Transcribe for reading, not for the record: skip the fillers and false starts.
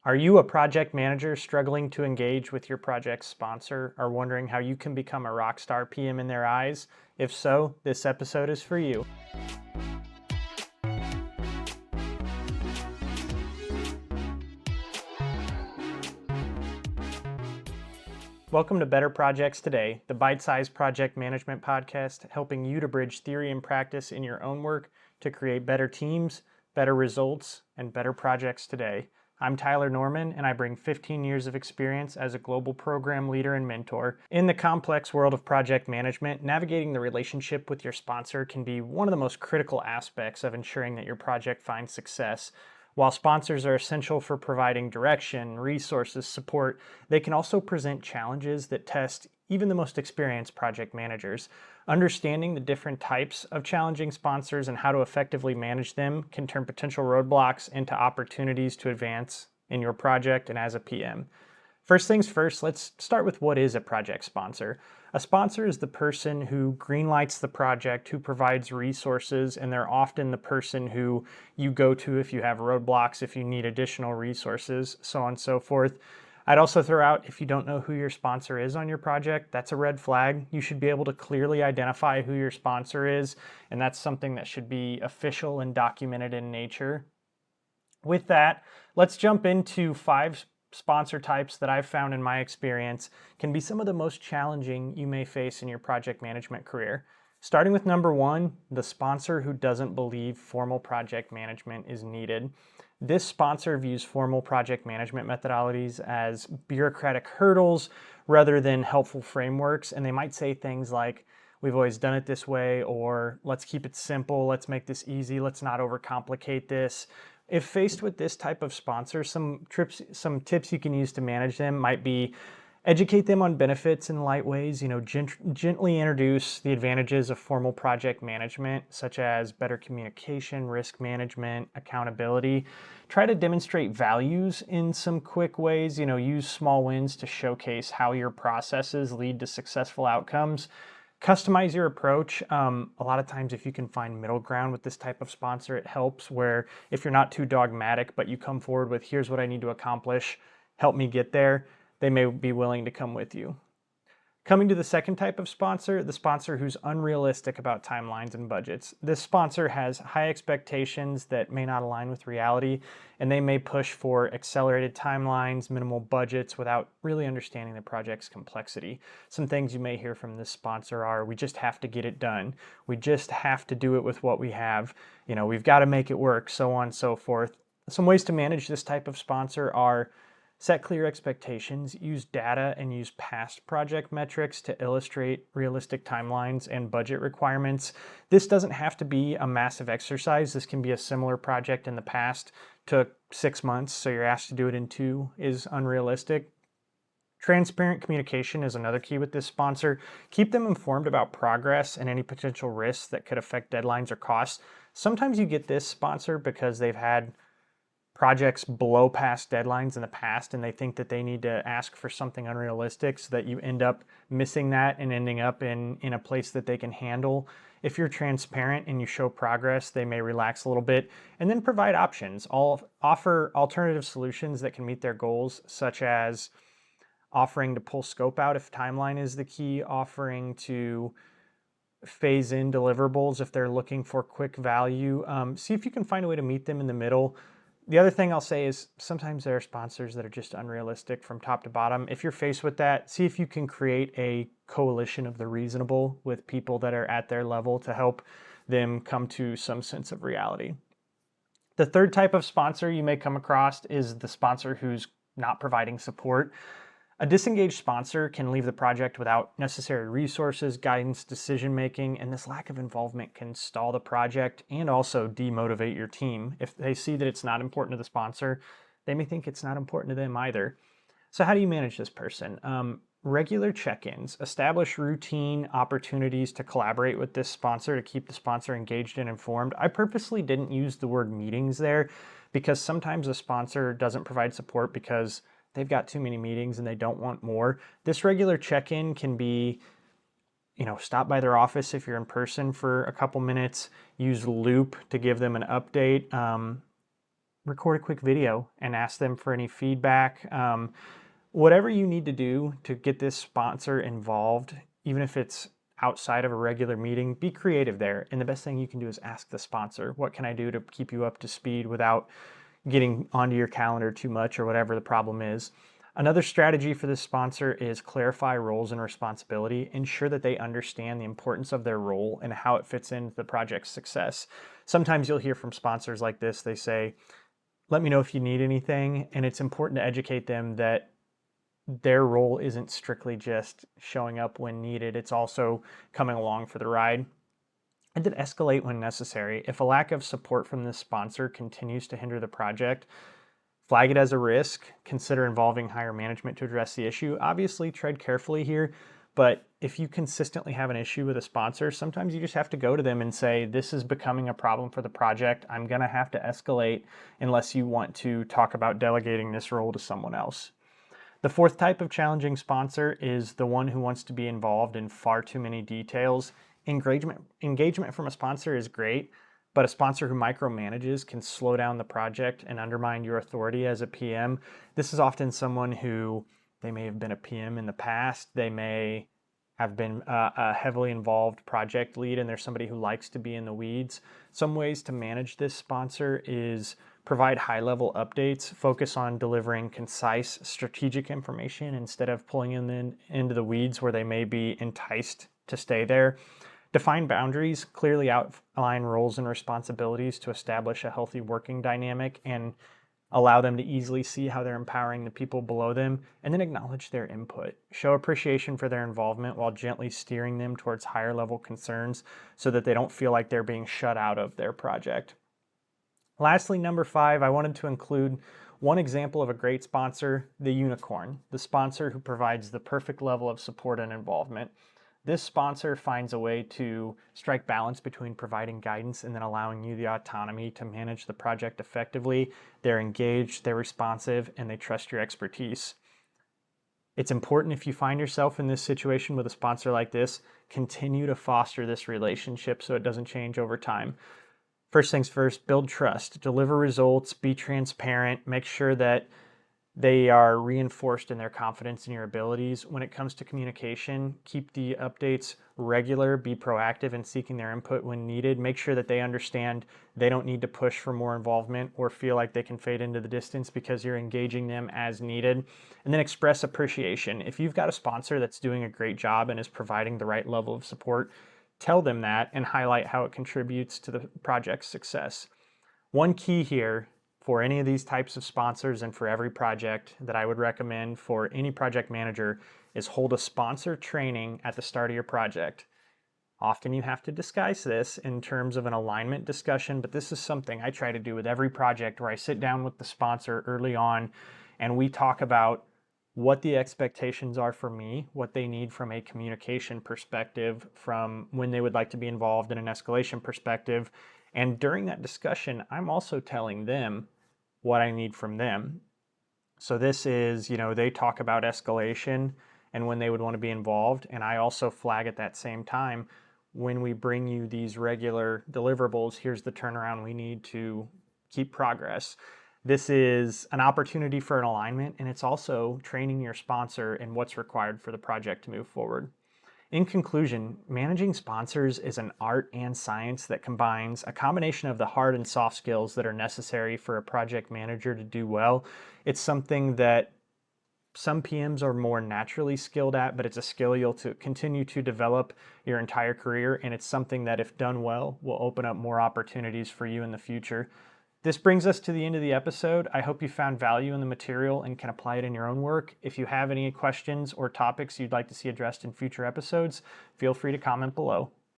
Are you a project manager struggling to engage with your project sponsor or wondering how you can become a rockstar PM in their eyes? If so, this episode is for you. Welcome to Better Projects Today, the bite-sized project management podcast helping you to bridge theory and practice in your own work to create better teams, better results, and better projects today. I'm Tyler Norman, and I bring 15 years of experience as a global program leader and mentor. In the complex world of project management, navigating the relationship with your sponsor can be one of the most critical aspects of ensuring that your project finds success. While sponsors are essential for providing direction, resources, support, they can also present challenges that test even the most experienced project managers. Understanding the different types of challenging sponsors and how to effectively manage them can turn potential roadblocks into opportunities to advance in your project and as a PM. First things first, let's start with what is a project sponsor. A sponsor is the person who greenlights the project, who provides resources, and they're often the person who you go to if you have roadblocks, if you need additional resources, so on and so forth. I'd also throw out, if you don't know who your sponsor is on your project, that's a red flag. You should be able to clearly identify who your sponsor is, and that's something that should be official and documented in nature. With that, let's jump into 5 sponsor types that I've found in my experience can be some of the most challenging you may face in your project management career. Starting with number 1, the sponsor who doesn't believe formal project management is needed. This sponsor views formal project management methodologies as bureaucratic hurdles rather than helpful frameworks, and they might say things like, "We've always done it this way," or "Let's keep it simple, let's make this easy, let's not overcomplicate this." If faced with this type of sponsor, some tips you can use to manage them might be educate them on benefits in light ways, gently introduce the advantages of formal project management, such as better communication, risk management, accountability. Try to demonstrate values in some quick ways, use small wins to showcase how your processes lead to successful outcomes. Customize your approach. A lot of times if you can find middle ground with this type of sponsor, it helps, where if you're not too dogmatic, but you come forward with, "Here's what I need to accomplish, help me get there," they may be willing to come with you. Coming to the second type of sponsor, the sponsor who's unrealistic about timelines and budgets. This sponsor has high expectations that may not align with reality, and they may push for accelerated timelines, minimal budgets, without really understanding the project's complexity. Some things you may hear from this sponsor are, "We just have to get it done. We just have to do it with what we have. We've got to make it work," so on and so forth. Some ways to manage this type of sponsor are: set clear expectations, use data and use past project metrics to illustrate realistic timelines and budget requirements. This doesn't have to be a massive exercise. This can be a similar project in the past took 6 months, so you're asked to do it in 2 is unrealistic. Transparent communication is another key with this sponsor. Keep them informed about progress and any potential risks that could affect deadlines or costs. Sometimes you get this sponsor because they've had projects blow past deadlines in the past and they think that they need to ask for something unrealistic, so that you end up missing that and ending up in a place that they can handle. If you're transparent and you show progress, they may relax a little bit, and then provide options. Offer alternative solutions that can meet their goals, such as offering to pull scope out if timeline is the key, offering to phase in deliverables if they're looking for quick value. See if you can find a way to meet them in the middle. The other thing I'll say is sometimes there are sponsors that are just unrealistic from top to bottom. If you're faced with that, see if you can create a coalition of the reasonable with people that are at their level to help them come to some sense of reality. The third type of sponsor you may come across is the sponsor who's not providing support. A disengaged sponsor can leave the project without necessary resources, guidance, decision-making, and this lack of involvement can stall the project and also demotivate your team. If they see that it's not important to the sponsor, they may think it's not important to them either. So how do you manage this person? Regular check-ins. Establish routine opportunities to collaborate with this sponsor to keep the sponsor engaged and informed. I purposely didn't use the word meetings there because sometimes a sponsor doesn't provide support because they've got too many meetings and they don't want more. This regular check-in can be, stop by their office if you're in person for a couple minutes, use Loop to give them an update. record a quick video and ask them for any feedback. Whatever you need to do to get this sponsor involved, even if it's outside of a regular meeting, be creative there. And the best thing you can do is ask the sponsor, what can I do to keep you up to speed without getting onto your calendar too much or whatever the problem is. Another strategy for this sponsor is clarify roles and responsibility. Ensure that they understand the importance of their role and how it fits into the project's success. Sometimes you'll hear from sponsors like this, they say, let me know if you need anything. And it's important to educate them that their role isn't strictly just showing up when needed. It's also coming along for the ride. And then escalate when necessary. If a lack of support from this sponsor continues to hinder the project, flag it as a risk, consider involving higher management to address the issue. Obviously, tread carefully here, but if you consistently have an issue with a sponsor, sometimes you just have to go to them and say, this is becoming a problem for the project. I'm gonna have to escalate unless you want to talk about delegating this role to someone else. The fourth type of challenging sponsor is the one who wants to be involved in far too many details. Engagement from a sponsor is great, but a sponsor who micromanages can slow down the project and undermine your authority as a PM. This is often someone who, they may have been a PM in the past, they may have been a heavily involved project lead, and there's somebody who likes to be in the weeds. Some ways to manage this sponsor is provide high-level updates, focus on delivering concise, strategic information instead of pulling them into the weeds where they may be enticed to stay there. Define boundaries, clearly outline roles and responsibilities to establish a healthy working dynamic and allow them to easily see how they're empowering the people below them, and then acknowledge their input. Show appreciation for their involvement while gently steering them towards higher level concerns so that they don't feel like they're being shut out of their project. Lastly, number 5, I wanted to include one example of a great sponsor, the unicorn, the sponsor who provides the perfect level of support and involvement. This sponsor finds a way to strike balance between providing guidance and then allowing you the autonomy to manage the project effectively. They're engaged, they're responsive, and they trust your expertise. It's important, if you find yourself in this situation with a sponsor like this, continue to foster this relationship so it doesn't change over time. First things first, build trust, deliver results, be transparent, make sure that they are reinforced in their confidence in your abilities. When it comes to communication, keep the updates regular, be proactive in seeking their input when needed. Make sure that they understand they don't need to push for more involvement or feel like they can fade into the distance because you're engaging them as needed. And then express appreciation. If you've got a sponsor that's doing a great job and is providing the right level of support, tell them that and highlight how it contributes to the project's success. One key here for any of these types of sponsors and for every project that I would recommend for any project manager is hold a sponsor training at the start of your project. Often you have to disguise this in terms of an alignment discussion, but this is something I try to do with every project where I sit down with the sponsor early on and we talk about what the expectations are for me, what they need from a communication perspective, from when they would like to be involved in an escalation perspective. And during that discussion, I'm also telling them what I need from them. So this is, they talk about escalation and when they would want to be involved. And I also flag at that same time, when we bring you these regular deliverables, here's the turnaround we need to keep progress. This is an opportunity for an alignment, and it's also training your sponsor in what's required for the project to move forward. In conclusion, managing sponsors is an art and science that combines a combination of the hard and soft skills that are necessary for a project manager to do well. It's something that some PMs are more naturally skilled at, but it's a skill you'll continue to develop your entire career, and it's something that, if done well, will open up more opportunities for you in the future. This brings us to the end of the episode. I hope you found value in the material and can apply it in your own work. If you have any questions or topics you'd like to see addressed in future episodes, feel free to comment below.